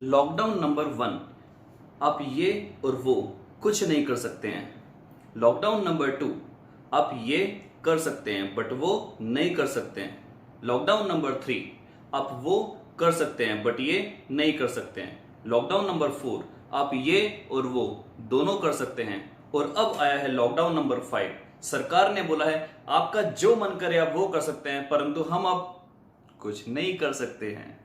Lockdown number 1। आप ये और वो कुछ नहीं कर सकते हैं। Lockdown number 2। आप ये कर सकते हैं बट वो नहीं कर सकते हैं। Lockdown number 3। आप वो कर सकते हैं बट ये नहीं कर सकते हैं। Lockdown number 4। आप ये और वो दोनों कर सकते हैं। और अब आया है लॉकडाउन नंबर 5। सरकार ने बोला है आपका जो मन करे आप वो कर सकते हैं, परंतु हम अब कुछ नहीं कर सकते हैं।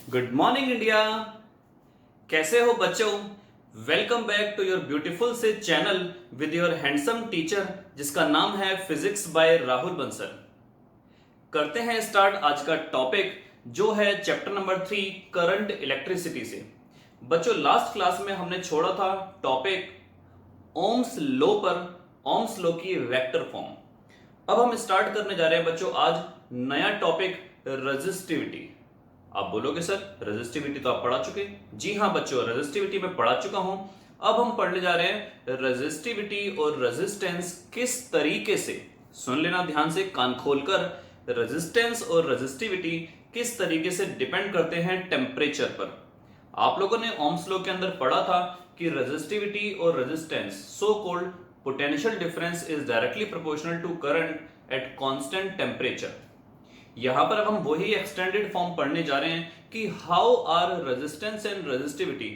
Good morning India. कैसे हो बच्चों? Welcome back to your beautiful से channel with your handsome teacher जिसका नाम है फिजिक्स बाय राहुल बंसल। करते हैं स्टार्ट आज का टॉपिक जो है चैप्टर नंबर 3 करंट इलेक्ट्रिसिटी से। बच्चों लास्ट क्लास में हमने छोड़ा था टॉपिक ओम्स लॉ पर, ओम्स लॉ की वेक्टर फॉर्म। अब हम स्टार्ट करने जा रहे हैं बच्चों आज नया टॉपिक रेजिस्टिविटी। आप बोलोगे सर रेजिस्टिविटी तो आप पढ़ा चुके? जी हाँ बच्चों, रेजिस्टिविटी में पढ़ा चुका हूं। अब हम पढ़ने जा रहे हैं रेजिस्टिविटी और रेजिस्टेंस किस तरीके से, सुन लेना ध्यान से कान खोलकर, रेजिस्टेंस और रेजिस्टिविटी किस तरीके से डिपेंड करते हैं टेम्परेचर पर। आप लोगों ने ओम्स लॉ के अंदर पढ़ा था कि रेजिस्टिविटी और resistance so called potential difference is directly proportional to current at constant temperature. यहां पर अब हम वही एक्सटेंडेड फॉर्म पढ़ने जा रहे हैं कि how are resistance and resistivity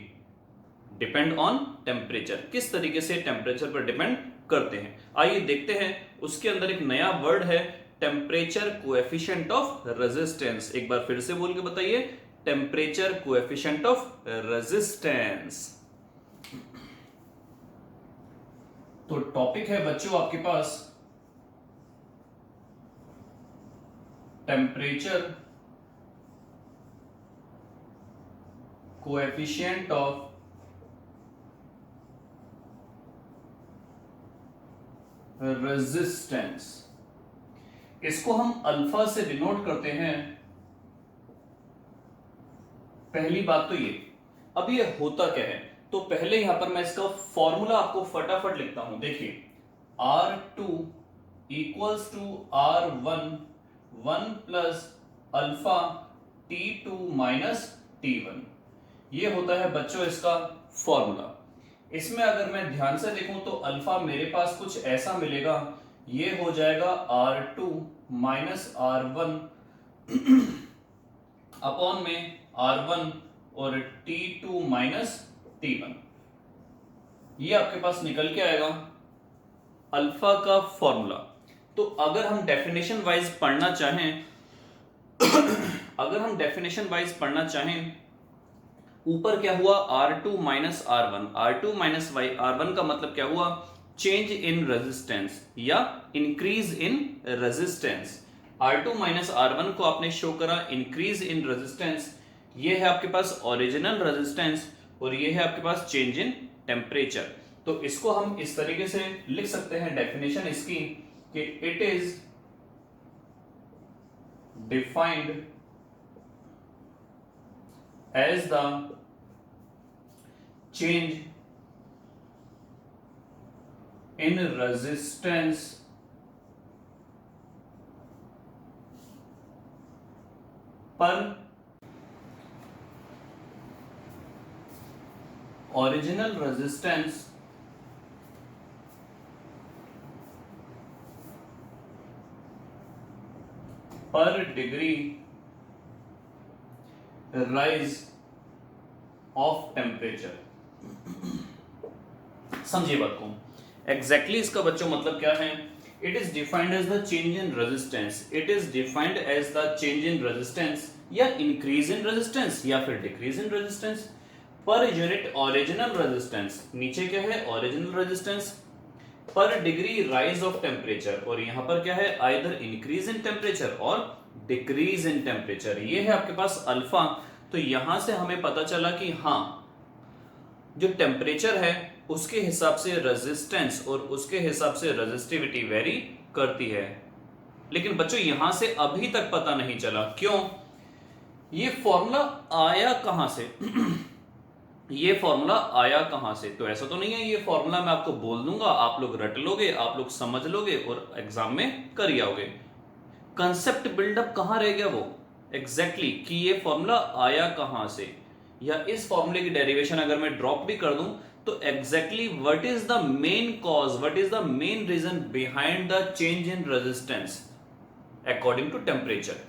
depend on temperature, किस तरीके से टेम्परेचर पर डिपेंड करते हैं। आइए देखते हैं। उसके अंदर एक नया वर्ड है टेम्परेचर कोएफिशिएंट ऑफ रेजिस्टेंस। एक बार फिर से बोल के बताइए, टेम्परेचर कोएफिशिएंट ऑफ रेजिस्टेंस। तो टॉपिक है बच्चों आपके पास टेम्परेचर कोएफिशिएंट ऑफ रेजिस्टेंस। इसको हम अल्फा से डिनोट करते हैं। पहली बात तो ये, अब ये होता क्या है, तो पहले यहां पर मैं इसका फॉर्मूला आपको फटाफट लिखता हूं। देखिए R2 equals to R1 1 plus alpha T2 minus T1। ये होता है बच्चों इसका फॉर्मूला। इसमें अगर मैं ध्यान से देखूं तो अल्फा मेरे पास कुछ ऐसा मिलेगा, ये हो जाएगा R2 माइनस R1 अपॉन में R1 और T2 माइनस T1। ये आपके पास निकल के आएगा अल्फा का फॉर्मूला। तो अगर हम डेफिनेशन वाइज पढ़ना चाहें अगर हम डेफिनेशन वाइज पढ़ना चाहें, ऊपर क्या हुआ R2 minus R1, R2 minus R1 का मतलब क्या हुआ, चेंज इन रेजिस्टेंस या increase in resistance. R2 minus R1 को आपने शो करा इंक्रीज इन रेजिस्टेंस। ये है आपके पास ओरिजिनल रेजिस्टेंस और ये है आपके पास चेंज इन टेम्परेचर। तो इसको हम इस तरीके से लिख सकते हैं डेफिनेशन इसकी कि it is defined as the change in resistance per original resistance per degree rise of temperature. समझिए बात को, एग्जैक्टली इसका बच्चों मतलब क्या है। It is defined as the change in resistance, it is defined as the change in resistance या increase in resistance या फिर decrease in resistance per unit original resistance. नीचे क्या है original resistance per degree rise of temperature, और यहां पर क्या है आइदर इंक्रीज इन टेम्परेचर और डिक्रीज इन टेम्परेचर। ये है आपके पास अल्फा। तो यहां से हमें पता चला कि हाँ जो टेम्परेचर है उसके हिसाब से रेजिस्टेंस और उसके हिसाब से रेजिस्टिविटी वेरी करती है। लेकिन बच्चों यहां से अभी तक पता नहीं चला क्यों, ये फॉर्मूला आया कहां से ये फॉर्मूला आया कहां से? तो ऐसा तो नहीं है ये फॉर्मूला मैं आपको बोल दूंगा, आप लोग रट लोगे, आप लोग समझ लोगे और एग्जाम में कर ही आओगे। कंसेप्ट बिल्डअप कहां रह गया वो एग्जैक्टली कि ये फॉर्मूला आया कहां से, या इस फॉर्मूले की डेरिवेशन अगर मैं ड्रॉप भी कर दूं तो exactly what is the main cause, what is the main reason behind the change in resistance according to temperature.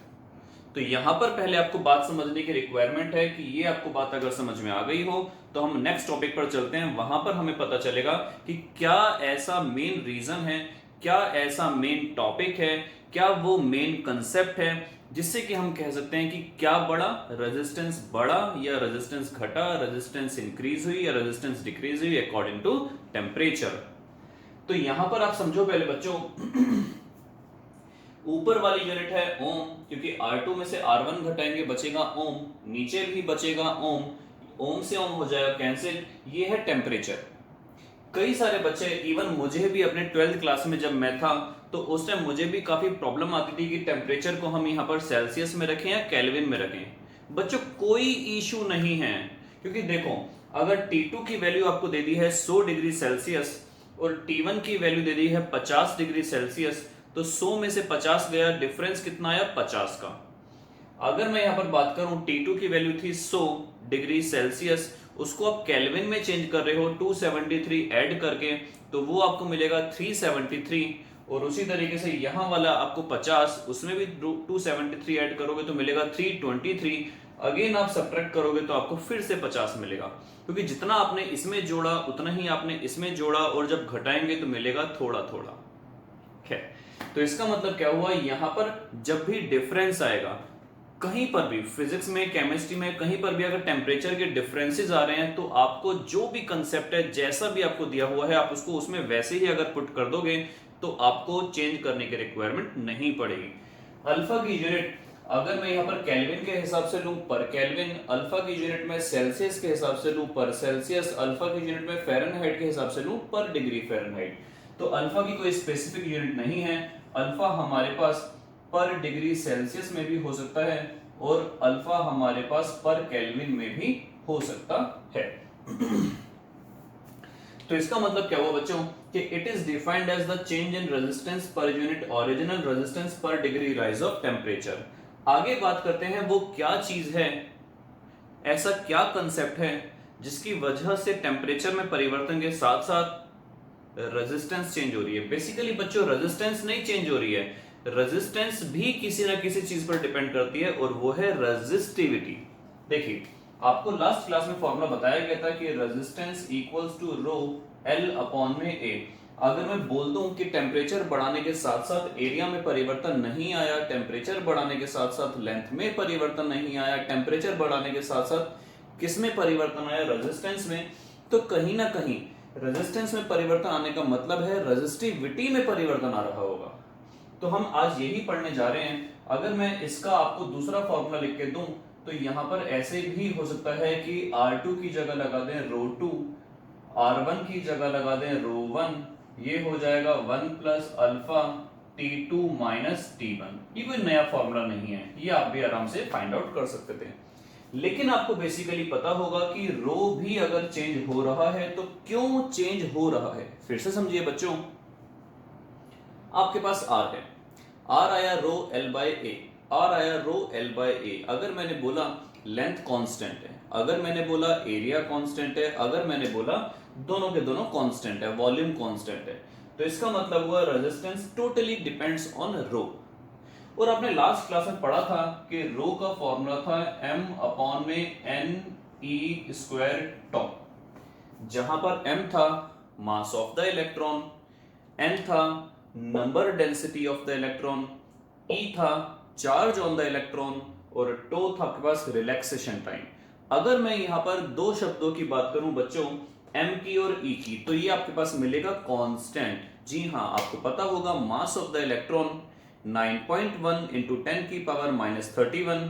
तो यहां पर पहले आपको बात समझने की रिक्वायरमेंट है कि ये आपको बात अगर समझ में आ गई हो तो हम नेक्स्ट टॉपिक पर चलते हैं, वहां पर हमें पता चलेगा कि क्या ऐसा मेन रीजन है, क्या ऐसा मेन टॉपिक है, क्या वो मेन कंसेप्ट है जिससे कि हम कह सकते हैं कि क्या बढ़ा, रेजिस्टेंस बढ़ा या रेजिस्टेंस घटा, रेजिस्टेंस इंक्रीज हुई या रेजिस्टेंस डिक्रीज हुई अकॉर्डिंग टू टेम्परेचर। तो यहां पर आप समझो पहले बच्चों, ऊपर वाली यूनिट है ओम, क्योंकि R2 में से R1 घटाएंगे बचेगा ओम, नीचे भी बचेगा ओम, ओम से ओम हो जाएगा कैंसिल, ये है टेम्परेचर। कई सारे बच्चे, इवन मुझे भी अपने 12th क्लास में जब मैं था तो उस टाइम मुझे भी काफी प्रॉब्लम आती थी कि टेम्परेचर को हम यहाँ पर सेल्सियस में रखें या केल्विन में रखें। बच्चों कोई इशू नहीं है, क्योंकि देखो अगर T2 की वैल्यू आपको दे दी है 100 डिग्री सेल्सियस और T1 की वैल्यू दे दी है 50 डिग्री सेल्सियस, तो 100 में से 50 गया, डिफरेंस कितना आया 50 का। अगर मैं यहां पर बात करूं T2 की वैल्यू थी 100 डिग्री सेल्सियस, उसको आप केल्विन में चेंज कर रहे हो 273 ऐड करके, तो वो आपको मिलेगा 373, और उसी तरीके से यहां वाला आपको 50, उसमें भी 273 ऐड करोगे तो मिलेगा 323, अगेन आप सब्ट्रैक्ट करोगे तो आपको फिर से 50 मिलेगा, क्योंकि जितना आपने इसमें जोड़ा उतना ही आपने इसमें जोड़ा, और जब घटाएंगे तो मिलेगा थोड़ा थोड़ा है। तो इसका मतलब क्या हुआ, यहां पर जब भी डिफरेंस आएगा कहीं पर भी, फिजिक्स में, केमिस्ट्री में, कहीं पर भी अगर टेम्परेचर के डिफरेंसेस आ रहे हैं तो आपको जो भी कंसेप्ट है, जैसा भी आपको दिया हुआ है, आप उसको उसमें वैसे ही अगर पुट कर दोगे तो आपको चेंज करने की रिक्वायरमेंट नहीं पड़ेगी। अल्फा की यूनिट अगर मैं यहाँ पर केल्विन के हिसाब से लूं पर केल्विन, अल्फा की यूनिट में सेल्सियस के हिसाब से लूं पर सेल्सियस, अल्फा की यूनिट में फ़ारेनहाइट के हिसाब से लूं पर डिग्री फ़ारेनहाइट। तो अल्फा की कोई स्पेसिफिक यूनिट नहीं है, अल्फा हमारे पास पर डिग्री सेल्सियस में भी हो सकता है और अल्फा हमारे पास पर केल्विन में भी हो सकता है। तो इसका मतलब क्या हुआ बच्चों कि it is defined as the change in resistance per unit original resistance per degree rise of temperature. आगे बात करते हैं वो क्या चीज है, ऐसा क्या कंसेप्ट है जिसकी वजह से टेम्परेचर में परिवर्तन के साथ साथ रेजिस्टेंस चेंज हो रही है। बेसिकली बच्चों रेजिस्टेंस नहीं चेंज हो रही है, रेजिस्टेंस भी किसी ना किसी चीज पर डिपेंड करती है और वो है रेजिस्टिविटी। देखिए आपको लास्ट क्लास में फॉर्मूला बताया गया था कि resistance equals to rho L upon में ए। अगर मैं बोल दूं कि टेम्परेचर बढ़ाने के साथ साथ एरिया में परिवर्तन नहीं आया, टेम्परेचर बढ़ाने के साथ साथ लेंथ में परिवर्तन नहीं आया, टेम्परेचर बढ़ाने के साथ साथ किस में परिवर्तन आया, रेजिस्टेंस में, तो कहीं ना कहीं रेजिस्टेंस में परिवर्तन आने का मतलब है रेजिस्टिविटी में परिवर्तन आ रहा होगा। तो हम आज यही पढ़ने जा रहे हैं। अगर मैं इसका आपको दूसरा फॉर्मूला लिख के दूं तो यहां पर ऐसे भी हो सकता है कि R2 की जगह लगा दें ρ2, R1 की जगह लगा दें ρ1, ये हो जाएगा 1 plus alpha T2 minus T1। ये कोई नया फॉर्मूला नहीं है, ये आप भी आराम से फाइंड आउट कर सकते थे। लेकिन आपको बेसिकली पता होगा कि रो भी अगर चेंज हो रहा है तो क्यों चेंज हो रहा है। फिर से समझिए बच्चों, आपके पास R है, R आया रो L बाय ए, R आया रो L बाय ए। अगर मैंने बोला लेंथ कांस्टेंट है, अगर मैंने बोला एरिया कांस्टेंट है, अगर मैंने बोला दोनों के दोनों कांस्टेंट है, वॉल्यूम कांस्टेंट है, तो इसका मतलब हुआ रेजिस्टेंस टोटली डिपेंड्स ऑन रो। और आपने लास्ट क्लास में पढ़ा था कि रो का फॉर्मूला था m अपॉन में n e स्क्वायर टॉप, जहां पर m था mass of the electron, n था number density of the electron, e था चार्ज ऑन द इलेक्ट्रॉन और टो था आपके पास रिलैक्सेशन टाइम। अगर मैं यहां पर दो शब्दों की बात करूं बच्चों, m की और e की, तो ये आपके पास मिलेगा कांस्टेंट। जी हाँ, आपको पता होगा mass of the electron 9.1 into 10 की पावर माइनस 31।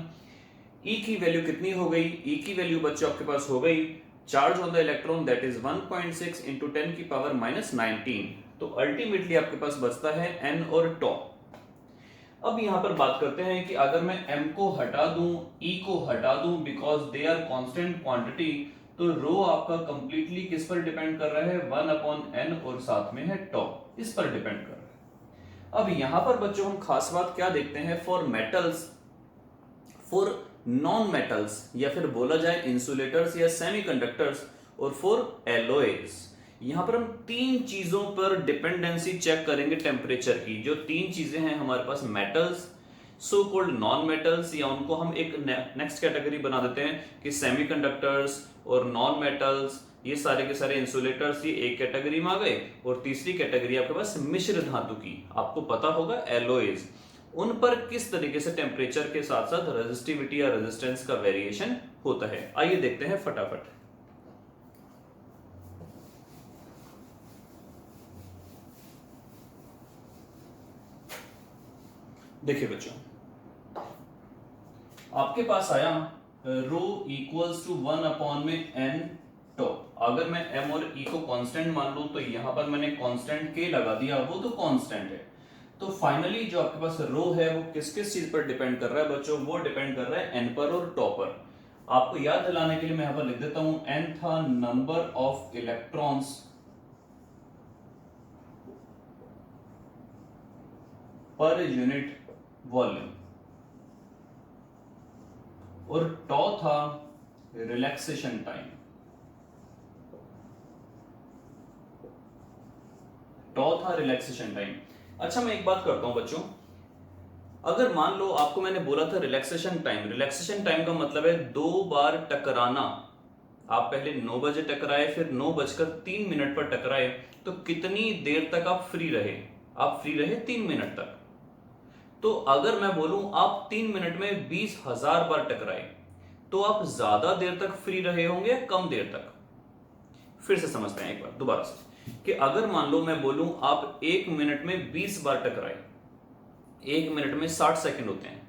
ई की वैल्यू कितनी हो गई, ई की वैल्यू बच्चों आपके पास हो गई charge on the electron that is 1.6 into 10 की पावर माइनस 19। तो अल्टीमेटली आपके पास बचता है n और टॉ। अब यहां पर बात करते हैं कि अगर मैं m को हटा दूं, e को हटा दूं because they are constant quantity, तो रो आपका कंप्लीटली किस पर डिपेंड कर रहा है, 1/n और साथ में है टॉ, इस पर डिपेंड कर रहा है। अब यहां पर बच्चों हम खास बात क्या देखते हैं, for metals, for non metals या फिर बोला जाए इंसुलेटर्स या सेमीकंडक्टर्स, और फॉर एलॉयज, यहां पर हम तीन चीजों पर डिपेंडेंसी चेक करेंगे टेम्परेचर की। जो तीन चीजें हैं हमारे पास, metals, so called non metals, या उनको हम एक नेक्स्ट कैटेगरी बना देते हैं कि सेमीकंडक्टर्स और नॉन मेटल्स, ये सारे के सारे इंसुलेटर्स, ये एक कैटेगरी में आ गए। और तीसरी कैटेगरी आपके पास मिश्र धातु की, आपको पता होगा एलॉयज, उन पर किस तरीके से टेम्परेचर के साथ साथ रेजिस्टिविटी या रेजिस्टेंस का वेरिएशन होता है। आइए देखते हैं फटाफट। देखिए बच्चों, आपके पास आया रो इक्वल्स टू 1/n टॉ। अगर मैं m और e को कांस्टेंट मान लूं तो यहां पर मैंने कांस्टेंट k लगा दिया, वो तो कांस्टेंट है। तो फाइनली जो आपके पास रो है वो किस किस चीज पर डिपेंड कर रहा है बच्चों, वो डिपेंड कर रहा है n पर और टॉ पर। आपको याद दिलाने के लिए मैं यहां पर लिख देता हूं, n था number of electrons per unit volume, और टॉ था रिलैक्सेशन टाइम। टॉ था रिलैक्सेशन टाइम। अच्छा, मैं एक बात करता हूं बच्चों, अगर मान लो आपको मैंने बोला था रिलैक्सेशन टाइम, रिलैक्सेशन टाइम का मतलब है 2 बार टकराना। आप पहले 9 बजे टकराए, फिर 9:03 पर टकराए, तो कितनी देर तक आप फ्री रहे, आप फ्री रहे 3 मिनट तक। तो अगर मैं बोलूं आप 3 मिनट में 20,000 बार टकराए, तो आप ज्यादा देर तक फ्री रहे होंगे या कम देर तक। फिर से समझते हैं एक बार दोबारा से, कि अगर मान लो मैं बोलूं आप 1 मिनट में 20 बार टकराए, 1 मिनट में 60 सेकंड होते हैं,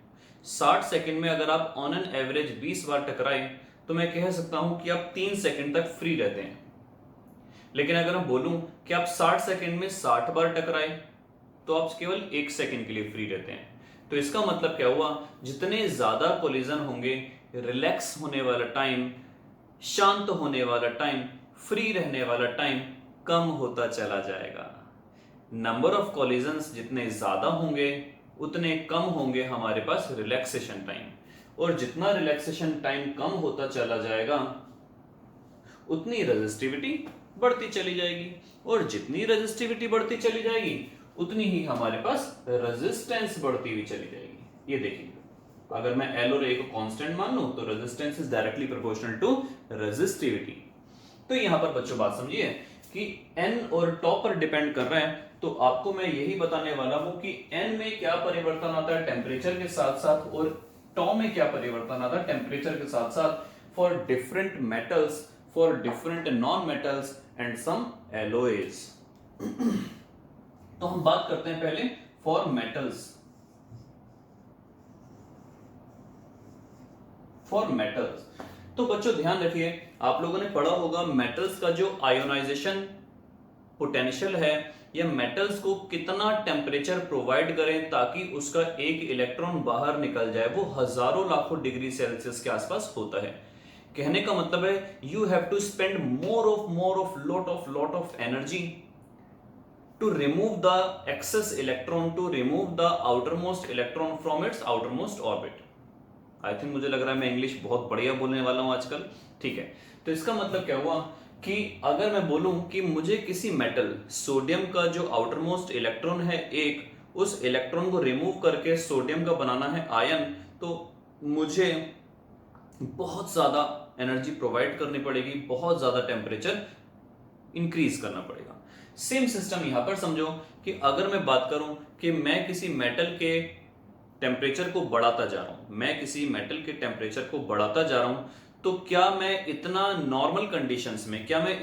60 सेकंड में अगर आप ऑन एन एवरेज 20 बार टकराए, तो मैं कह सकता हूं कि आप 3 सेकंड तक फ्री रहते हैं। लेकिन अगर हम बोलूं कि आप 60 सेकंड में 60 बार टकराए, तो आप केवल 1 सेकंड के लिए फ्री रहते हैं। तो इसका मतलब क्या हुआ, जितने ज्यादा कोलिजन होंगे, रिलैक्स होने वाला टाइम, शांत होने वाला टाइम, फ्री रहने वाला टाइम कम होता चला जाएगा। नंबर ऑफ कोलिजन्स जितने ज्यादा होंगे उतने कम होंगे हमारे पास रिलैक्सेशन टाइम, और जितना रिलैक्सेशन टाइम कम होता चला जाएगा उतनी रेजिस्टिविटी बढ़ती चली जाएगी, और जितनी रेजिस्टिविटी बढ़ती चली जाएगी उतनी ही हमारे पास रेजिस्टेंस बढ़ती हुई चली जाएगी। ये देखिए, अगर मैं L और A को कांस्टेंट मान लूं तो resistance is directly proportional to resistivity. तो यहां पर बच्चों बात समझिए कि n और टॉ पर डिपेंड कर रहा है, तो आपको मैं यही बताने वाला हूं कि n में क्या परिवर्तन आता है टेम्परेचर के साथ साथ, और टॉ में क्या परिवर्तन आता है टेम्परेचर के साथ साथ, for different metals, for different non metals and some alloys. तो हम बात करते हैं पहले फॉर मेटल्स। फॉर मेटल्स, तो बच्चों ध्यान रखिए, आप लोगों ने पढ़ा होगा मेटल्स का जो आयोनाइजेशन पोटेंशियल है, या मेटल्स को कितना टेम्परेचर प्रोवाइड करें ताकि उसका एक इलेक्ट्रॉन बाहर निकल जाए, वो हजारों लाखों डिग्री सेल्सियस के आसपास होता है। कहने का मतलब है you have to spend more of lot of energy to remove the excess electron, to remove the outermost electron from its outermost orbit. I think मुझे लग रहा है मैं इंग्लिश बहुत बढ़िया बोलने वाला हूं आजकल, ठीक है। तो इसका मतलब क्या हुआ कि अगर मैं बोलूं कि मुझे किसी मेटल, सोडियम का जो आउटरमोस्ट इलेक्ट्रॉन है एक, उस इलेक्ट्रॉन को रिमूव करके सोडियम का बनाना है आयन, तो मुझे बहुत ज्यादा एनर्जी प्रोवाइड करनी पड़ेगी, बहुत ज्यादा टेम्परेचर इंक्रीज करना पड़ेगा। सेम सिस्टम यहां पर समझो कि अगर मैं बात करूं कि मैं किसी मेटल के टेम्परेचर को बढ़ाता जा रहा हूं, मैं किसी मेटल के टेम्परेचर को बढ़ाता जा रहा हूं, तो क्या मैं इतना नॉर्मल कंडीशंस में, क्या मैं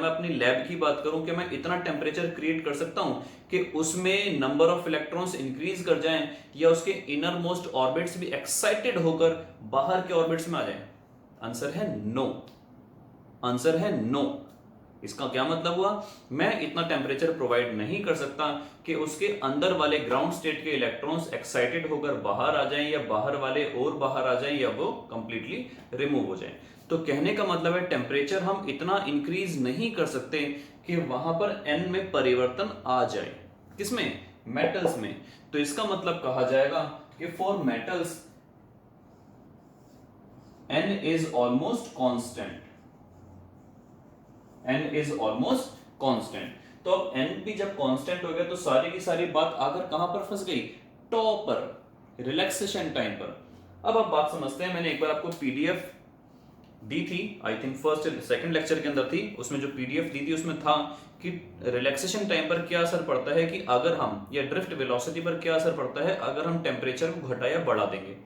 अपनी लैब की बात करूं, क्या मैं इतना टेम्परेचर क्रिएट कर सकता हूं कि उसमें नंबर ऑफ इलेक्ट्रॉन्स इंक्रीज कर जाएं, या उसके इनर मोस्ट ऑर्बिट्स भी एक्साइटेड होकर बाहर के ऑर्बिट्स में आ जाएं? आंसर है नो। आंसर है नो। इसका क्या मतलब हुआ, मैं इतना टेम्परेचर प्रोवाइड नहीं कर सकता कि उसके अंदर वाले ग्राउंड स्टेट के इलेक्ट्रॉन्स एक्साइटेड होकर बाहर आ जाएं या बाहर वाले और बाहर आ जाएं या वो कंप्लीटली रिमूव हो जाएं। तो कहने का मतलब है टेम्परेचर हम इतना इंक्रीज नहीं कर सकते कि वहां पर एन में परिवर्तन आ जाए। किसमें? मेटल्स में। तो इसका मतलब कहा जाएगा कि for metals n is almost constant. n is almost constant. तो अब n भी जब कांस्टेंट हो गया तो सारी की सारी बात आकर कहां पर फंस गई? टॉ पर, रिलैक्सेशन टाइम पर। अब आप बात समझते हैं, मैंने एक बार आपको पीडीएफ दी थी, I think first second lecture के अंदर थी, उसमें जो पीडीएफ दी थी उसमें था कि रिलैक्सेशन टाइम पर क्या असर पड़ता है कि अगर हम, या ड्रिफ्ट वेलोसिटी पर क्या असर पड़ता है अगर हम टेम्परेचर को घटा या बढ़ा देंगे।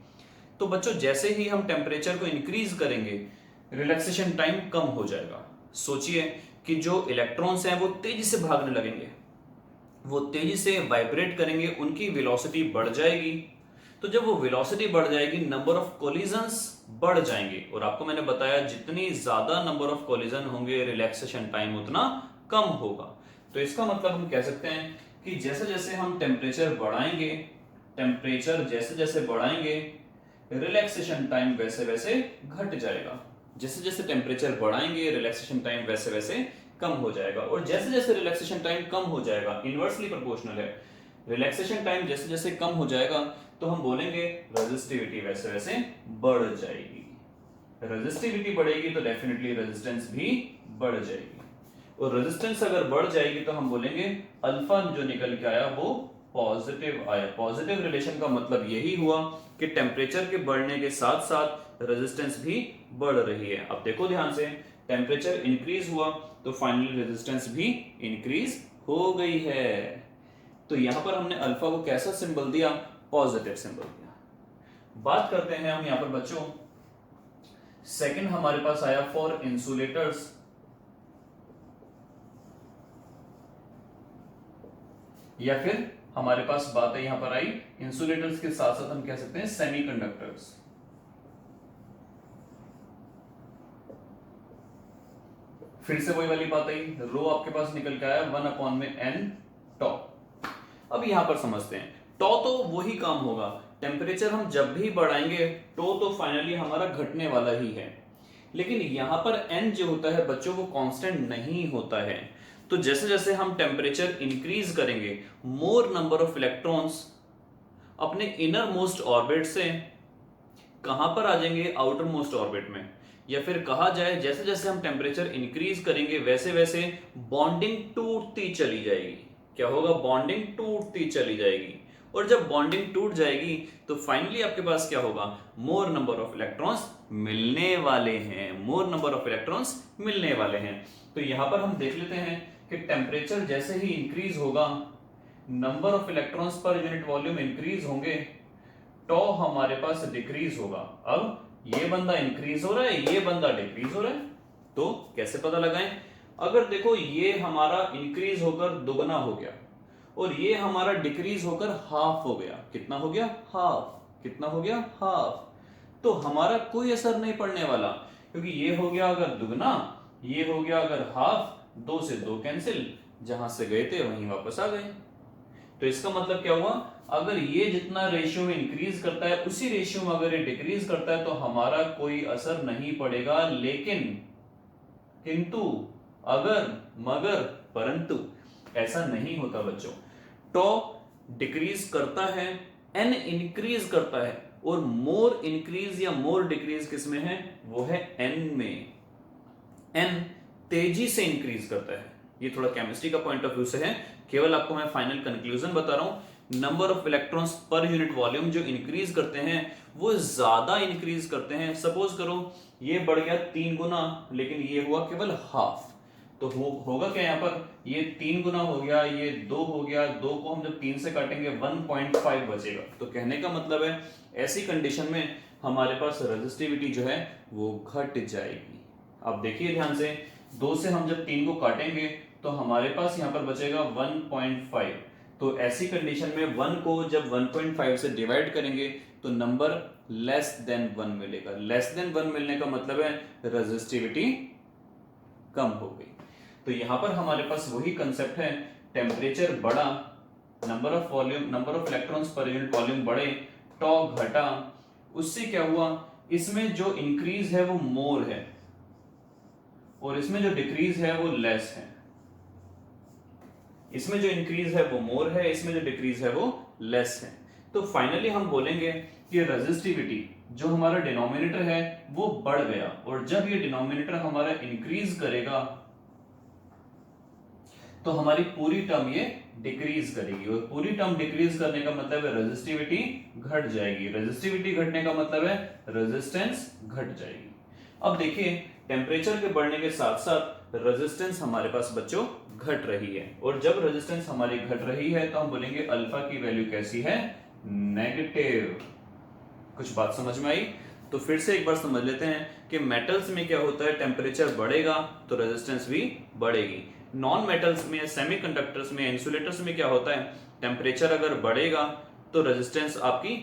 तो बच्चों जैसे ही हम टेम्परेचर को इंक्रीज करेंगे रिलैक्सेशन टाइम कम हो जाएगा। सोचिए कि जो इलेक्ट्रॉन्स हैं वो तेजी से भागने लगेंगे, वो तेजी से वाइब्रेट करेंगे, उनकी वेलोसिटी बढ़ जाएगी। तो जब वो वेलोसिटी बढ़ जाएगी नंबर ऑफ कोलिजन्स बढ़ जाएंगे, और आपको मैंने बताया जितनी ज्यादा नंबर ऑफ कोलिजन होंगे रिलैक्सेशन टाइम उतना कम होगा। तो इसका मतलब हम कह सकते हैं कि जैसे जैसे हम टेम्परेचर बढ़ाएंगे, टेम्परेचर जैसे जैसे बढ़ाएंगे रिलैक्सेशन टाइम वैसे वैसे घट जाएगा। जैसे जैसे टेम्परेचर बढ़ाएंगे रिलैक्सेशन टाइम वैसे वैसे कम हो जाएगा, और जैसे जैसे रिलैक्सेशन टाइम कम हो जाएगा, इनवर्सली प्रोपोर्शनल है, रिलैक्सेशन टाइम जैसे जैसे कम हो जाएगा तो हम बोलेंगे रेजिस्टिविटी वैसे वैसे बढ़ जाएगी। रेजिस्टिविटी बढ़ेगी तो डेफिनेटली रेजिस्टेंस भी बढ़ जाएगी, और रेजिस्टेंस अगर बढ़ जाएगी तो हम बोलेंगे अल्फा जो निकल के आया वो पॉजिटिव आया। पॉजिटिव रिलेशन का मतलब यही हुआ कि टेम्परेचर के बढ़ने के साथ साथ रेजिस्टेंस भी बढ़ रही है। अब देखो ध्यान से, टेम्परेचर इंक्रीज हुआ तो फाइनली रेजिस्टेंस भी इंक्रीज हो गई है। तो यहां पर हमने अल्फा को कैसा सिंबल दिया? पॉजिटिव सिंबल दिया। बात करते हैं हम यहां पर बच्चों, सेकंड हमारे पास आया फॉर इंसुलेटर्स, या फिर हमारे पास बात है यहां पर आई इंसुलेटर्स के साथ साथ हम कह सकते हैं सेमीकंडक्टर्स। फिर से वही वाली बात आई, रो आपके पास निकल के आया 1/n टॉ। अब यहां पर समझते हैं, टॉ तो वही काम होगा, टेम्परेचर हम जब भी बढ़ाएंगे टॉ तो फाइनली हमारा घटने वाला ही है, लेकिन यहां पर n जो होता है बच्चों वो कांस्टेंट नहीं होता है। तो जैसे जैसे हम टेम्परेचर इंक्रीज करेंगे मोर नंबर ऑफ इलेक्ट्रॉन्स अपने इनर मोस्ट ऑर्बिट से कहां पर आ जाएंगे? आउटर मोस्ट ऑर्बिट में। या फिर कहा जाए जैसे जैसे हम टेम्परेचर इंक्रीज करेंगे वैसे वैसे बॉन्डिंग टूटती चली जाएगी। क्या होगा? बॉन्डिंग टूटती चली जाएगी, और जब बॉन्डिंग टूट जाएगी तो फाइनली आपके पास क्या होगा? मोर नंबर ऑफ इलेक्ट्रॉन्स मिलने वाले हैं, मोर नंबर ऑफ इलेक्ट्रॉन्स मिलने वाले हैं। तो यहां पर हम देख लेते हैं कि टेम्परेचर जैसे ही इंक्रीज होगा number of electrons per unit volume increase होंगे, टॉ हमारे पास डिक्रीज होगा। अब ये बंदा इंक्रीज हो रहा है, ये बंदा डिक्रीज हो रहा है, तो कैसे पता लगाएं? अगर देखो ये हमारा इंक्रीज होकर दुगना हो गया और ये हमारा डिक्रीज होकर हाफ हो गया, कितना हो गया? हाफ। कितना हो गया? हाफ। तो हमारा कोई असर नहीं पड़ने वाला, क्योंकि ये हो गया अगर दुगना, ये हो गया अगर हाफ, दो से दो कैंसिल, जहां से गए थे वहीं वापस आ गए। तो इसका मतलब क्या हुआ? अगर ये जितना रेशियो में इंक्रीज करता है उसी रेशियो में अगर ये डिक्रीज करता है तो हमारा कोई असर नहीं पड़ेगा, लेकिन किंतु अगर मगर परंतु ऐसा नहीं होता बच्चों। टॉ डिक्रीज करता है, एन इंक्रीज करता है, और मोर इंक्रीज या मोर डिक्रीज किसमें है? वो है एन में। एन तेजी से इंक्रीज करता है। ये थोड़ा केमिस्ट्री का पॉइंट ऑफ व्यू से है, केवल आपको मैं फाइनल कंक्लूजन बता रहा हूं। Number of electrons per unit volume जो इंक्रीज करते हैं वो ज्यादा इंक्रीज करते हैं। सपोज करो ये बढ़ गया 3 गुना, लेकिन ये हुआ केवल हाफ, तो होगा क्या यहाँ पर? ये 3 गुना हो गया, ये 2 हो गया, 2 को हम जब 3 से काटेंगे 1.5 बचेगा। तो कहने का मतलब है ऐसी कंडीशन में हमारे पास रेजिस्टिविटी जो है वो घट जाएगी। अब देखिए ध्यान से, 2 से हम जब 3 को काटेंगे तो हमारे पास यहाँ पर बचेगा 1.5। तो ऐसी कंडीशन में 1 को जब 1.5 से डिवाइड करेंगे तो नंबर लेस देन 1 मिलेगा। लेस देन 1 मिलने का मतलब है रेजिस्टिविटी कम हो गई। तो यहां पर हमारे पास वही कंसेप्ट है, टेम्परेचर बढ़ा, number of electrons per unit volume बढ़े, टॉर्क घटा, उससे क्या हुआ, इसमें जो इंक्रीज है वो मोर है और इसमें जो डिक्रीज है वो लेस है। इसमें जो इंक्रीज है वो मोर है, इसमें जो डिक्रीज है वो लेस है। तो फाइनली हम बोलेंगे कि रेजिस्टिविटी जो हमारा डिनोमिनेटर है वो बढ़ गया, और जब ये डिनोमिनेटर हमारा इंक्रीज करेगा तो हमारी पूरी टर्म ये डिक्रीज करेगी, और पूरी टर्म डिक्रीज करने का मतलब है रेजिस्टिविटी घट जाएगी, रेजिस्टिविटी घटने का मतलब है रेजिस्टेंस घट जाएगी। अब देखिए टेम्परेचर के बढ़ने के साथ साथ रेजिस्टेंस हमारे पास बच्चों घट रही है, और जब रेजिस्टेंस हमारी घट रही है तो हम बोलेंगे अल्फा की वैल्यू कैसी है, नेगेटिव। कुछ बात समझ में आई? तो फिर से एक बार समझ लेते हैं कि मेटल्स में क्या होता है, टेम्परेचर बढ़ेगा तो रेजिस्टेंस भी बढ़ेगी। नॉन मेटल्स में, सेमीकंडक्टर्स में, इंसुलेटर्स में क्या होता है, टेम्परेचर अगर बढ़ेगा तो रेजिस्टेंस आपकी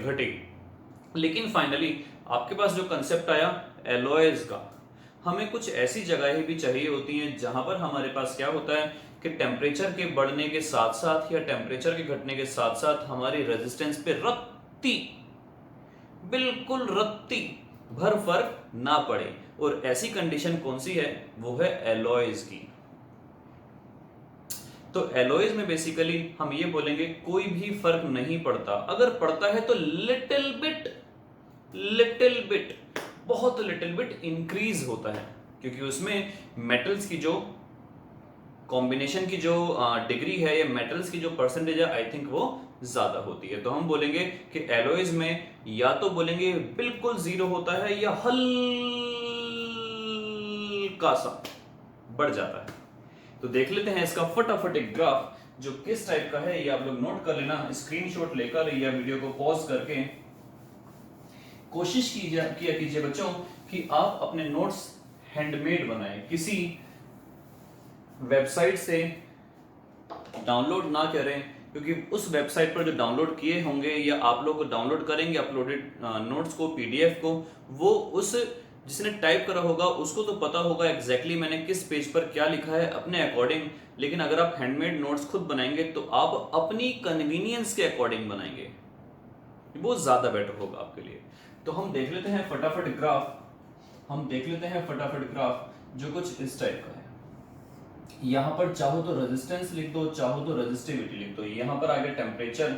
घटेगी। लेकिन फाइनली आपके पास जो कंसेप्ट आया एलॉयज का, हमें कुछ ऐसी जगहें भी चाहिए होती हैं जहां पर हमारे पास क्या होता है कि टेम्परेचर के बढ़ने के साथ साथ या टेम्परेचर के घटने के साथ साथ हमारी रेजिस्टेंस पे बिल्कुल रत्ती भर फर्क ना पड़े, और ऐसी कंडीशन कौन सी है, वो है एलॉयज की। तो एलॉयज में बेसिकली हम ये बोलेंगे कोई भी फर्क नहीं पड़ता, अगर पड़ता है तो लिटिल बिट, बहुत लिटिल बिट इंक्रीज होता है, क्योंकि उसमें मेटल्स की जो कॉम्बिनेशन की जो डिग्री है या मेटल्स की जो परसेंटेज है आई थिंक वो ज्यादा होती है। तो हम बोलेंगे कि एलॉयज में या तो बोलेंगे बिल्कुल जीरो होता है या हल्का सा बढ़ जाता है। तो देख लेते हैं इसका फटाफट एक ग्राफ, जो किस टाइप का है ये आप लोग नोट कर लेना, स्क्रीनशॉट लेकर या वीडियो को पॉज करके कोशिश किया कीजिए बच्चों कि आप अपने नोट्स हैंडमेड बनाएं, किसी वेबसाइट से डाउनलोड ना करें, क्योंकि उस वेबसाइट पर जो डाउनलोड किए होंगे या आप लोग डाउनलोड करेंगे अपलोडेड नोट्स को, पीडीएफ को, वो उस जिसने टाइप करा होगा उसको तो पता होगा एग्जैक्टली मैंने किस पेज पर क्या लिखा है अपने अकॉर्डिंग, लेकिन अगर आप हैंडमेड नोट्स खुद बनाएंगे तो आप अपनी कन्वीनियंस के अकॉर्डिंग बनाएंगे, वो ज्यादा बेटर होगा आपके लिए। तो हम देख लेते हैं फटाफट ग्राफ, जो कुछ इस टाइप का है। यहां पर चाहो तो रेजिस्टेंस लिख दो, चाहो तो रेजिस्टिविटी लिख दो। यहां पर आ गया टेम्परेचर,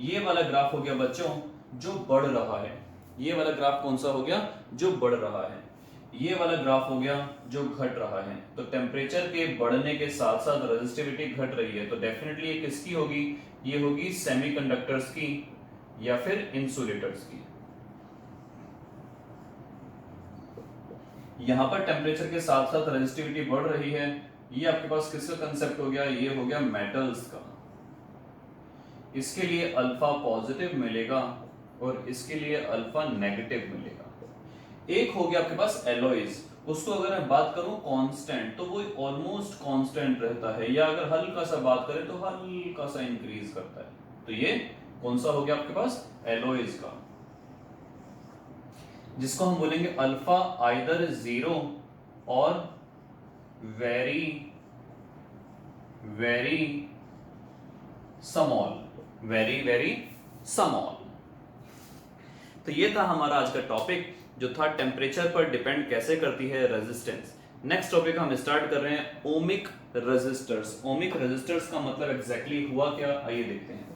ये वाला ग्राफ हो गया बच्चों जो बढ़ रहा है, ये वाला ग्राफ कौन सा हो गया, जो बढ़ रहा है, ये वाला ग्राफ हो गया जो घट रहा है। तो टेम्परेचर के बढ़ने के साथ साथ रेजिस्टिविटी घट रही है, तो डेफिनेटली ये किसकी होगी, ये होगी सेमीकंडक्टर्स की या फिर इंसुलेटर्स की। यहां पर टेम्परेचर के साथ साथ रेजिस्टिविटी बढ़ रही है, ये आपके पास किसका कंसेप्ट हो गया, ये हो गया मेटल्स का। इसके लिए अल्फा पॉजिटिव मिलेगा और इसके लिए अल्फा नेगेटिव मिलेगा। एक हो गया आपके पास एलॉयज, उसको अगर मैं बात करूं कांस्टेंट तो वो ऑलमोस्ट कांस्टेंट रहता है, या अगर हल्का सा बात करें तो हल्का सा इंक्रीज करता है। तो ये कौन सा हो गया आपके पास, एलॉयज का, जिसको हम बोलेंगे अल्फा आइदर जीरो और वेरी स्मॉल। तो ये था हमारा आज का टॉपिक, जो था टेम्परेचर पर डिपेंड कैसे करती है रेजिस्टेंस। नेक्स्ट टॉपिक हम स्टार्ट कर रहे हैं ओमिक रेजिस्टर्स। ओमिक रेजिस्टर्स का मतलब एग्जैक्टली हुआ क्या, आइए देखते हैं।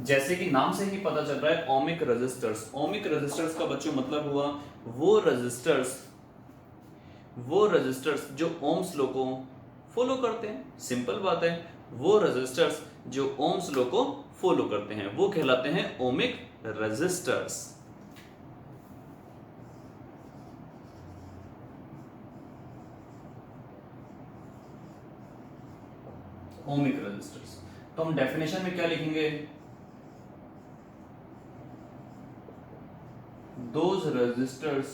जैसे कि नाम से ही पता चल रहा है ओमिक रेजिस्टर्स, ओमिक रेजिस्टर्स का बच्चों मतलब हुआ वो रेजिस्टर्स जो ओम्स लॉ को फॉलो करते हैं। सिंपल बात है, वो रेजिस्टर्स जो ओम्स लॉ को फॉलो करते हैं वो कहलाते हैं ओमिक रेजिस्टर्स। ओमिक रेजिस्टर्स, तो हम डेफिनेशन में क्या लिखेंगे, those resistors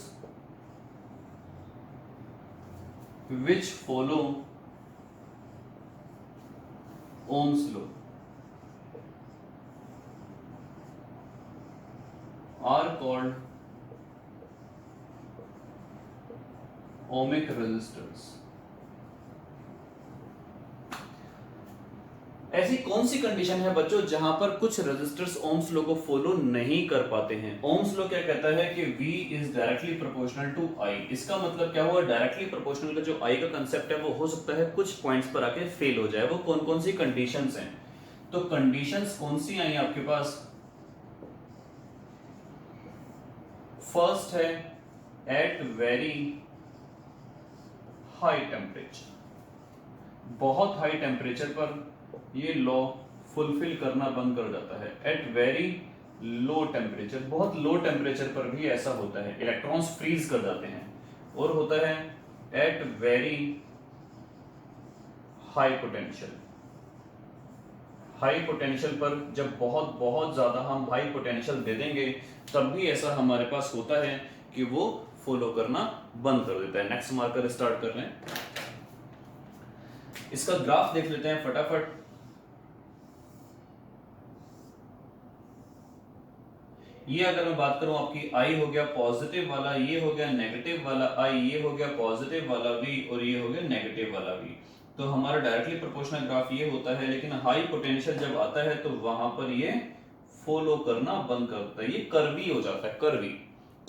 which follow Ohm's law are called ohmic resistors. ऐसी कौन सी कंडीशन है बच्चों जहां पर कुछ रेजिस्टर्स ओम्स लॉ को फॉलो नहीं कर पाते हैं? ओम्स लॉ क्या कहता है कि V is directly proportional to I। इसका मतलब क्या हुआ? डायरेक्टली प्रोपोर्शनल का जो I का कंसेप्ट है वो हो सकता है कुछ पॉइंट्स पर आके फेल हो जाए। वो कौन कौन सी कंडीशंस हैं? तो कंडीशंस कौन सी आई आपके पास? फर्स्ट है एट वेरी हाई टेम्परेचर। बहुत हाई टेम्परेचर पर ये लॉ फुलफिल करना बंद कर जाता है। एट वेरी लो टेम्परेचर, बहुत लो टेम्परेचर पर भी ऐसा होता है, इलेक्ट्रॉन्स फ्रीज कर जाते हैं। और होता है at very high potential. High potential पर जब बहुत बहुत ज्यादा हम हाई पोटेंशियल दे देंगे तब भी ऐसा हमारे पास होता है कि वो फॉलो करना बंद कर देता है। नेक्स्ट मार्कर स्टार्ट कर लें। इसका ग्राफ देख लेते हैं फटाफट। ये अगर मैं बात करूं आपकी I हो गया पॉजिटिव वाला, ये हो गया नेगेटिव वाला I, ये हो गया पॉजिटिव वाला V और ये हो गया नेगेटिव वाला V। तो हमारा डायरेक्टली प्रोपोर्शनल ग्राफ ये होता है, लेकिन हाई पोटेंशियल जब आता है तो वहां पर ये फॉलो करना बंद करता है, ये कर्वी हो जाता है, कर्वी।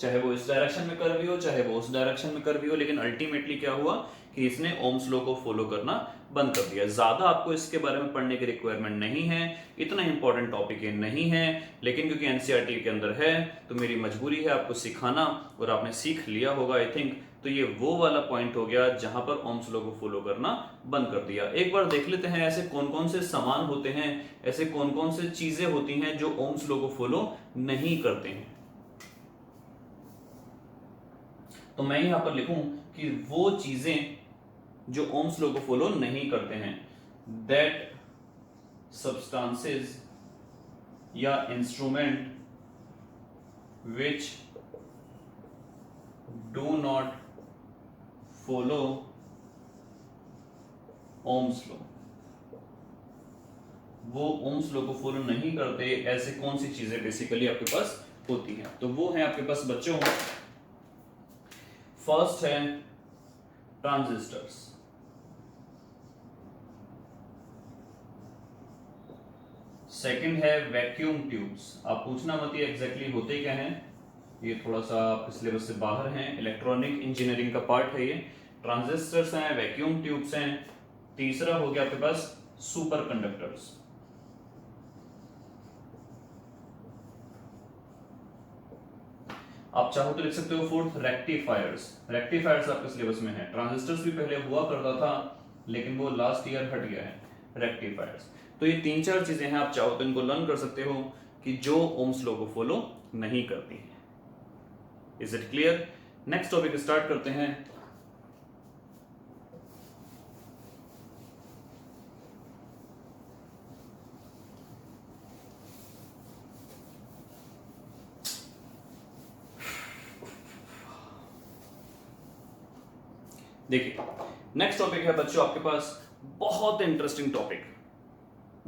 चाहे वो इस डायरेक्शन में कर्वी हो, चाहे वो उस डायरेक्शन में कर्वी हो, लेकिन अल्टीमेटली क्या हुआ कि इसने ओम्स लॉ को फॉलो करना बंद कर दिया। ज्यादा आपको इसके बारे में पढ़ने की रिक्वायरमेंट नहीं है, इतना इंपॉर्टेंट टॉपिक ये नहीं है, लेकिन क्योंकि एनसीईआरटी के अंदर है तो मेरी मजबूरी है आपको सिखाना, और आपने सीख लिया होगा आई थिंक। तो ये वो वाला पॉइंट हो गया जहां पर ओम्स लॉ को फॉलो करना बंद कर दिया। एक बार देख लेते हैं ऐसे कौन कौन से सामान होते हैं, ऐसे कौन कौन से चीजें होती हैं जो ओम्स लॉ को फॉलो नहीं करते हैं। तो मैं यहां पर लिखूं कि वो चीजें जो ओम्स लॉ को फॉलो नहीं करते हैं, दैट सब्सटेंसेस या instrument which do not follow Ohm's law. वो ओम्स लॉ को फॉलो नहीं करते, ऐसे कौन सी चीजें बेसिकली आपके पास होती हैं? तो वो है आपके पास बच्चों, फर्स्ट है ट्रांजिस्टर्स, सेकंड है वैक्यूम ट्यूब्स। आप पूछना मत ये एग्जैक्टली होते क्या हैं, ये थोड़ा सा सिलेबस से बाहर हैं, इलेक्ट्रॉनिक इंजीनियरिंग का पार्ट है ये। ट्रांजिस्टर्स हैं, वैक्यूम ट्यूब्स हैं। तीसरा हो गया आपके पास सुपर कंडक्टर्स। आप चाहो तो लिख सकते हो फोर्थ रेक्टिफायर्स। रेक्टिफायर्स आपके सिलेबस में है। ट्रांजिस्टर्स भी पहले हुआ करता था लेकिन वो लास्ट ईयर हट गया है, रेक्टिफायर्स। तो ये तीन चार चीजें हैं, आप चाहो तो इनको लर्न कर सकते हो कि जो ओम्स लॉ को फॉलो नहीं करती हैं। Is it clear? Next topic start करते हैं। देखिए नेक्स्ट टॉपिक है बच्चों आपके पास बहुत इंटरेस्टिंग टॉपिक,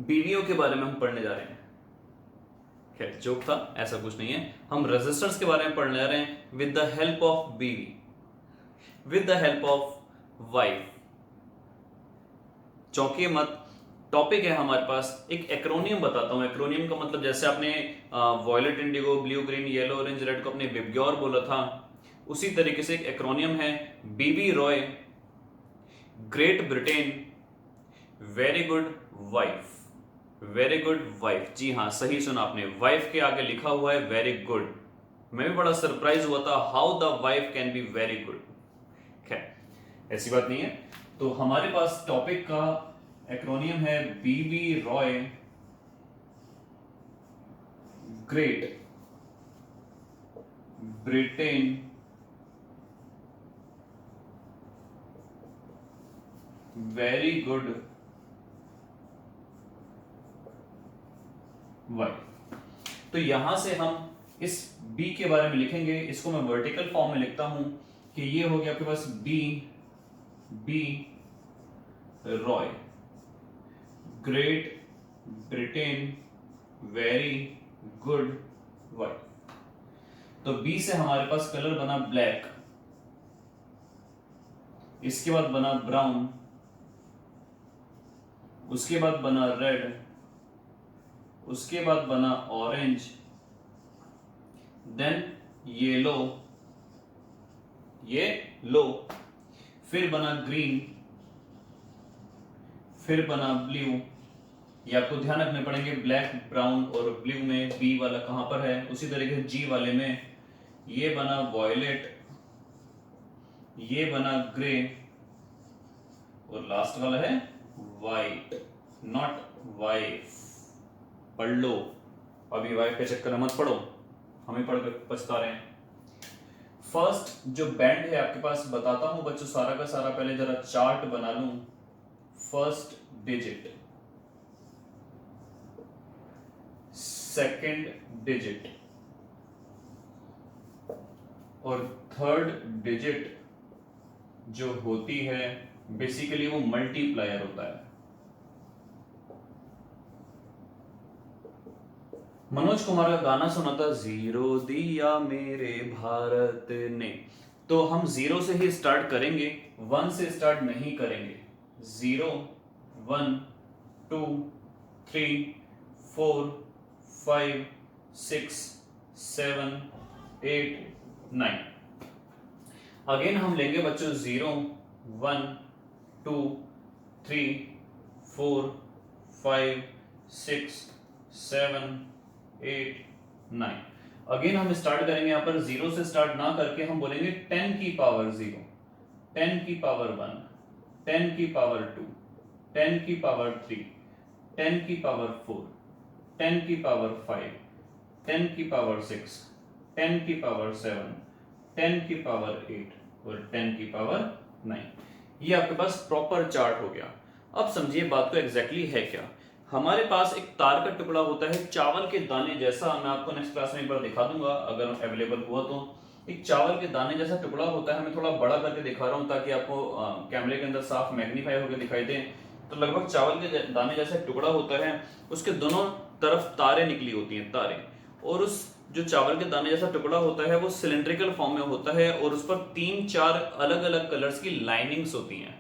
बीवियों के बारे में हम पढ़ने जा रहे हैं। खैर जोक था, ऐसा कुछ नहीं है। हम रेजिस्टर्स के बारे में पढ़ने जा रहे हैं विद द हेल्प ऑफ बीवी, with the help of wife. चौंकिए मत, टॉपिक है हमारे पास। एक एक्रोनियम बताता हूं। एक्रोनियम का मतलब जैसे आपने violet indigo blue green yellow orange red को अपने विबग्योर बोला था, उसी तरीके से एक एक्रोनियम है B B Roy, Great Britain, very good wife. Very good wife, जी हाँ सही सुना आपने, वाइफ के आगे लिखा हुआ है वेरी गुड। मैं भी बड़ा सरप्राइज हुआ था, how the wife can be very good. खैर ऐसी बात नहीं है। तो हमारे पास टॉपिक का एक्रोनियम है B B Roy, Great Britain, very good wife. तो यहां से हम इस बी के बारे में लिखेंगे, इसको मैं वर्टिकल फॉर्म में लिखता हूं कि ये हो गया आपके पास B Roy, Great Britain, very good wife. तो बी से हमारे पास कलर बना ब्लैक, इसके बाद बना ब्राउन, उसके बाद बना रेड, उसके बाद बना ऑरेंज, देन येलो, फिर बना ग्रीन, फिर बना ब्लू। ये आपको ध्यान रखने पड़ेंगे, ब्लैक, ब्राउन और ब्लू में बी वाला कहां पर है। उसी तरीके से जी वाले में ये बना वॉयलेट, ये बना ग्रे और लास्ट वाला है वाइट, नॉट वाइफ। पढ़ लो, अभी वाइफ के चक्कर में मत पढ़ो, हमें पढ़ कर पछता रहे हैं। फर्स्ट जो बैंड है आपके पास, बताता हूं बच्चों सारा का सारा, पहले जरा चार्ट बना लूं। फर्स्ट डिजिट, सेकंड डिजिट और थर्ड डिजिट जो होती है बेसिकली वो मल्टीप्लायर होता है। मनोज कुमार का गाना सुना था, जीरो दिया मेरे भारत ने। तो हम जीरो से ही स्टार्ट करेंगे, वन से स्टार्ट नहीं करेंगे। 0 1 2 3 4 5 6 7 8 9। अगेन हम लेंगे बच्चों 0 1 2 3 4 5 6 7 8 9। अगेन हम स्टार्ट करेंगे यहां पर 0 से स्टार्ट ना करके हम बोलेंगे 10 की पावर 0, 10 की पावर 1, 10 की पावर 2, 10 की पावर 3, 10 की पावर 4, 10 की पावर 5, 10 की पावर 6, 10 की पावर 7, 10 की पावर 8 और 10 की पावर 9। ये आपके पास प्रॉपर चार्ट हो गया। अब समझिए बात को एग्जैक्टली है क्या। हमारे पास एक तार का टुकड़ा होता है चावल के दाने जैसा, मैं आपको नेक्स्ट क्लास में एक बार दिखा दूंगा अगर अवेलेबल हुआ तो। एक चावल के दाने जैसा टुकड़ा होता है, मैं थोड़ा बड़ा करके दिखा रहा हूं ताकि आपको कैमरे के अंदर साफ मैग्नीफाई होकर दिखाई दे। तो लगभग चावल के दाने जैसा टुकड़ा होता है, उसके दोनों तरफ तारे निकली होती हैं, तारे। और उस जो चावल के दाने जैसा टुकड़ा होता है वो सिलेंड्रिकल फॉर्म में होता है और उस पर 3-4 अलग अलग कलर्स की लाइनिंग्स होती हैं।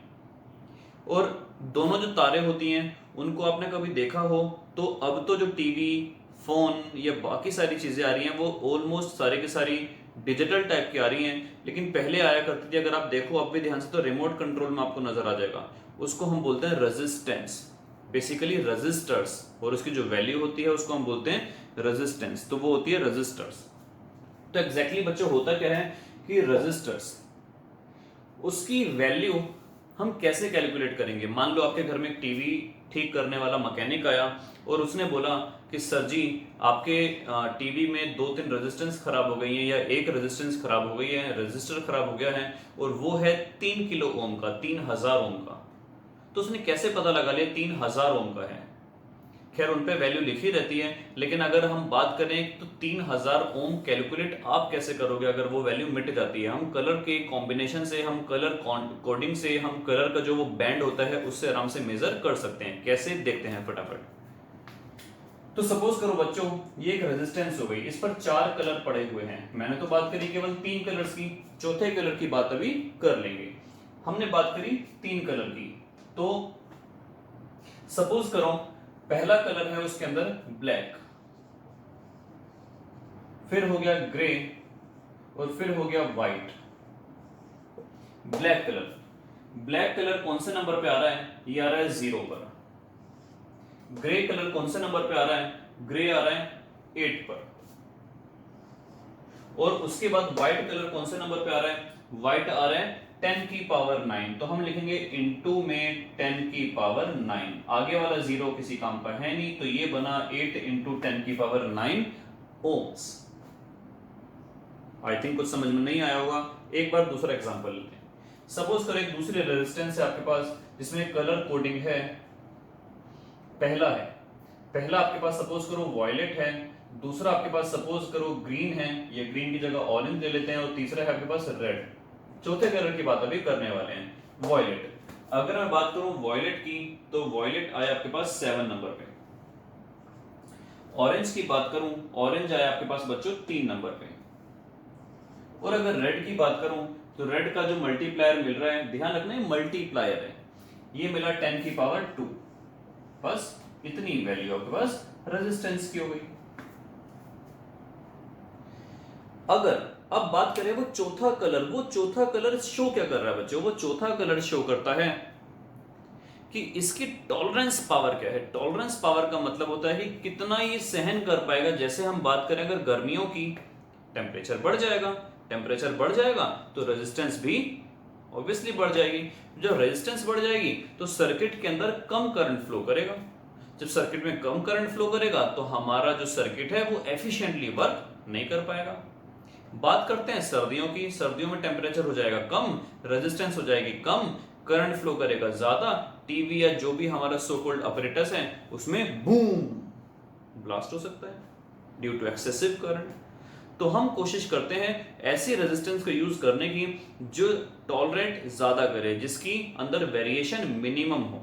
और दोनों जो तारे होती हैं उनको आपने कभी देखा हो तो अब तो जो टीवी, फोन या बाकी सारी चीजें आ रही हैं वो ऑलमोस्ट सारी की सारी डिजिटल टाइप की आ रही हैं, लेकिन पहले आया करती थी। अगर आप देखो अब भी ध्यान से तो रिमोट कंट्रोल में आपको नजर आ जाएगा। उसको हम बोलते हैं रेजिस्टेंस, बेसिकली रेजिस्टर्स, और उसकी जो वैल्यू होती है उसको हम बोलते हैं रेजिस्टेंस। तो वो होती है रेजिस्टर्स। तो एग्जैक्टली बच्चों होता क्या है कि रेजिस्टर्स, उसकी वैल्यू हम कैसे कैलकुलेट करेंगे। मान लो आपके घर में एक टीवी ठीक करने वाला मैकेनिक आया और उसने बोला कि सर जी आपके टीवी में 2-3 रेजिस्टेंस खराब हो गई हैं या एक रेजिस्टेंस खराब हो गई है, रेजिस्टर खराब हो गया है और वो है 3 किलो ओम का, 3000 ओम का। तो उसने कैसे पता लगा लिया 3000 ओम का है। खैर उन पे वैल्यू लिखी रहती है, लेकिन अगर हम बात करें तो 3000 ओम कैलकुलेट आप कैसे करोगे अगर वो वैल्यू मिट जाती है। हम कलर के कॉम्बिनेशन से, हम कलर कोडिंग से, हम कलर का जो वो बैंड होता है उससे आराम से मेजर कर सकते हैं। कैसे देखते हैं फटाफट। तो सपोज करो बच्चों ये एक रेजिस्टेंस हो गई, इस पर 4 कलर पड़े हुए हैं। मैंने तो बात करी केवल 3 कलर्स की, चौथे कलर की बात अभी कर लेंगे। हमने बात करी 3 कलर की, तो सपोज करो पहला कलर है उसके अंदर ब्लैक, फिर हो गया ग्रे और फिर हो गया white. Black colour, black colour कौन से नंबर पे आ रहा है, ये आ रहा है 0 पर। ग्रे कलर कौन से नंबर पे आ रहा है, ग्रे आ रहा है 8 पर। और उसके बाद व्हाइट कलर कौन से नंबर पे आ रहा है, व्हाइट आ रहा है 10 की पावर 9। तो हम लिखेंगे इनटू में 10 की पावर 9, आगे वाला 0 किसी काम का है नहीं, तो ये बना 8 इंटू 10 की पावर 9 ओम्स। आई थिंक कुछ समझ में नहीं आया होगा। एक बार दूसरा एग्जांपल लेते हैं। सपोज करो एक दूसरी रेजिस्टेंस है आपके पास जिसमें कलर कोडिंग है, पहला आपके पास सपोज करो वॉयलेट है, दूसरा आपके पास सपोज करो ग्रीन है, ये ग्रीन की जगह ऑरेंज ले लेते हैं, और तीसरा है आपके पास रेड। चौथे कलर की बात अभी करने वाले हैं, वॉयलेट। अगर मैं बात करूं वॉयलेट की तो वॉयलेट आया आपके पास 7 नंबर पे। ऑरेंज की बात करूं, ऑरेंज आया आपके पास बच्चों 3 नंबर पे। और अगर रेड की बात करूं तो रेड का जो मल्टीप्लायर मिल रहा है, ध्यान रखना है मल्टीप्लायर है, ये मिला 10 की पावर 2, बस इतनी वैल्यू आपके पास रेजिस्टेंस की हो गई। अगर अब बात करें वो चौथा कलर शो क्या कर रहा है बच्चों? वो चौथा कलर शो करता है कि इसकी टॉलरेंस पावर क्या है। टॉलरेंस पावर का मतलब होता है कि कितना ये सहन कर पाएगा। जैसे हम बात करें अगर गर्मियों की, टेम्परेचर बढ़ जाएगा तो रेजिस्टेंस भी ऑब्वियसली बढ़ जाएगी। जब रेजिस्टेंस बढ़ जाएगी तो सर्किट के अंदर कम करंट फ्लो करेगा। जब सर्किट में कम करंट फ्लो करेगा तो हमारा जो सर्किट है वो एफिशिएंटली वर्क नहीं कर पाएगा। बात करते हैं सर्दियों की। सर्दियों में टेम्परेचर हो जाएगा कम, रेजिस्टेंस हो जाएगी कम, करंट फ्लो करेगा ज्यादा, टीवी या जो भी हमारा सो कॉल्ड अपरेटस है उसमें बूम ब्लास्ट हो सकता है ड्यू टू एक्सेसिव करंट। तो हम कोशिश करते हैं ऐसी रेजिस्टेंस को यूज करने की जो टॉलरेंट ज्यादा करे, जिसकी अंदर वेरिएशन मिनिमम हो।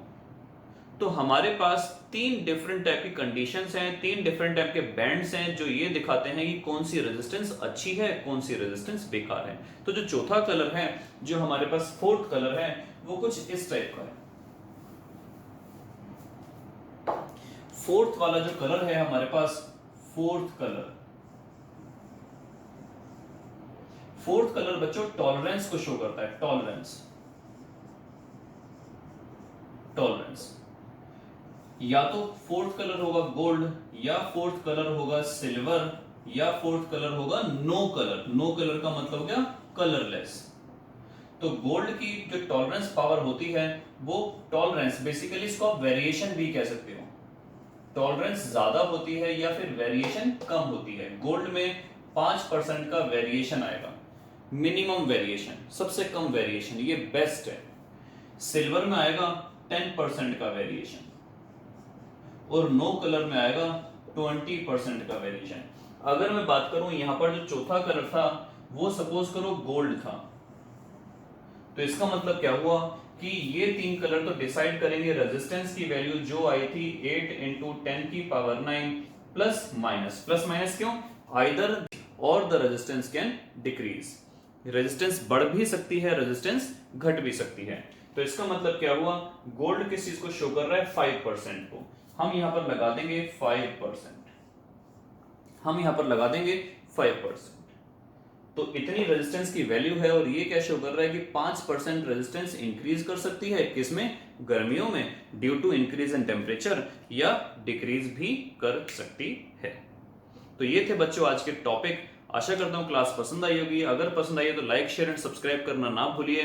तो हमारे पास 3 डिफरेंट टाइप की कंडीशंस हैं, 3 डिफरेंट टाइप के बैंड्स हैं जो ये दिखाते हैं कि कौन सी रेजिस्टेंस अच्छी है, कौन सी रेजिस्टेंस बेकार है। तो जो चौथा कलर है, जो हमारे पास फोर्थ कलर है, वो कुछ इस टाइप का है। फोर्थ वाला जो कलर है हमारे पास, फोर्थ कलर बच्चों टॉलरेंस को शो करता है। टॉलरेंस या तो फोर्थ कलर होगा गोल्ड, या फोर्थ कलर होगा सिल्वर, या फोर्थ कलर होगा नो कलर। नो कलर का मतलब क्या? कलरलेस। तो गोल्ड की जो टॉलरेंस पावर होती है वो टॉलरेंस, बेसिकली इसको आप वेरिएशन भी कह सकते हो। टॉलरेंस ज्यादा होती है या फिर वेरिएशन कम होती है। गोल्ड में 5% का वेरिएशन आएगा, मिनिमम वेरिएशन, सबसे कम वेरिएशन, ये बेस्ट है। सिल्वर में आएगा 10% का वेरिएशन, और नो कलर में आएगा 20% का वेरिएशन। अगर मैं बात करूं यहां पर जो चौथा कलर था वो सपोज करो गोल्ड था, तो इसका मतलब क्या हुआ कि ये 3 कलर तो डिसाइड करेंगे रेजिस्टेंस की वैल्यू जो आई थी 8 इंटू 10 की पावर 9 प्लस माइनस क्यों? आइदर और the resistance can decrease. Resistance बढ़ भी सकती है, रेजिस्टेंस घट भी सकती है। तो इसका मतलब क्या हुआ? गोल्ड किस चीज को शो कर रहा है? 5% को। हम यहां पर लगा देंगे 5%। तो इतनी रेजिस्टेंस की वैल्यू है, और ये क्या शो कर रहा है कि 5% रेजिस्टेंस इंक्रीज कर सकती है किसमें? गर्मियों में, due to increase in temperature, या डिक्रीज भी कर सकती है। तो ये थे बच्चों आज के टॉपिक। आशा करता हूं क्लास पसंद आई होगी। अगर पसंद आई है तो लाइक, शेयर एंड सब्सक्राइब करना ना भूलिए।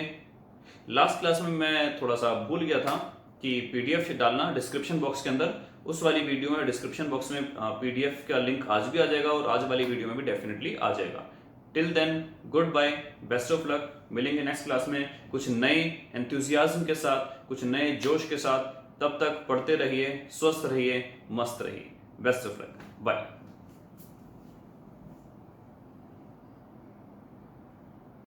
लास्ट क्लास में मैं थोड़ा सा भूल गया था कि पीडीएफ डालना डिस्क्रिप्शन बॉक्स के अंदर। उस वाली वीडियो में डिस्क्रिप्शन बॉक्स में पीडीएफ का लिंक आज भी आ जाएगा, और आज वाली वीडियो में भी डेफिनेटली आ जाएगा। Till then goodbye, best of luck. मिलेंगे नेक्स्ट क्लास में कुछ नए एंथुजियाज्म के साथ, कुछ नए जोश के साथ। तब तक पढ़ते रहिए, स्वस्थ रहिए, मस्त रहिए। Best of luck, bye.